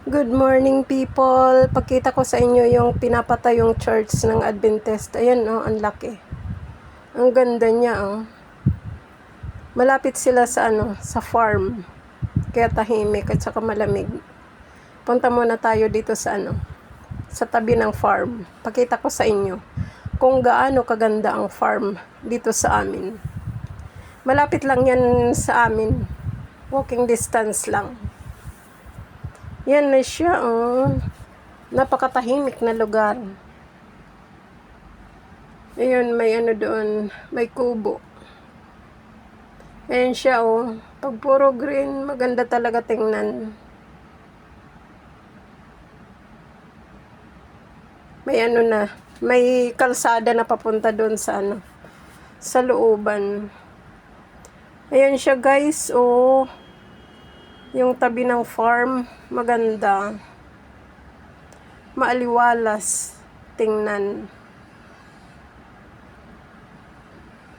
Good morning people. Pakita ko sa inyo yung pinapatayong church ng Adventist. Ayan ang laki. Ang ganda niya Malapit sila sa sa farm. Kaya tahimik at saka malamig. Punta muna tayo dito sa sa tabi ng farm. Pakita ko sa inyo kung gaano kaganda ang farm dito sa amin. Malapit lang yan sa amin. Walking distance lang. Yan na siya, napakatahimik na lugar. Ayun, may doon, may kubo. Ayan siya, pag puro green, maganda talaga tingnan. May may kalsada na papunta doon sa sa looban. Ayan siya guys, yung tabi ng farm, maganda. Maaliwalas tingnan.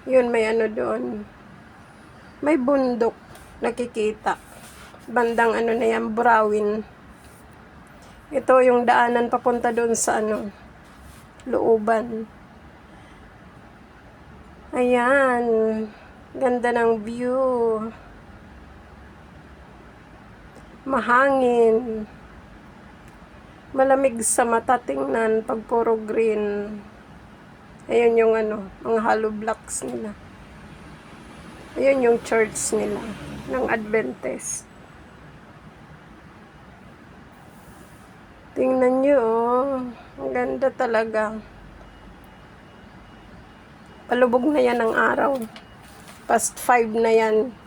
Yun, may doon. May bundok nakikita. Bandang na yan, Burawin. Ito yung daanan papunta doon sa looban. Ayan. Ganda ng view. Mahangin. Malamig sa mata tingnan pag puro green. Ayun yung mga hollow blocks nila. Ayun yung church nila ng Adventist. Tingnan nyo, ang ganda talaga. Palubog na yan ng araw. Past 5 na yan.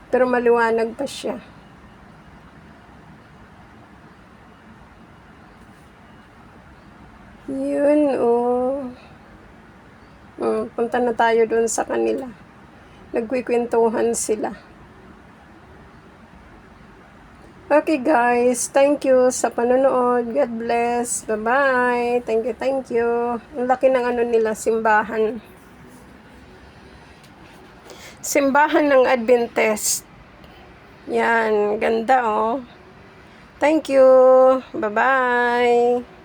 Pero maliwanag pa siya. Yun, punta na tayo doon sa kanila. Nagkikwentuhan sila. Okay guys, thank you sa panonood. God bless. Bye-bye. Thank you. Ang laki ng nila, simbahan. Simbahan ng Adventist. Yan, ganda Thank you. Bye-bye.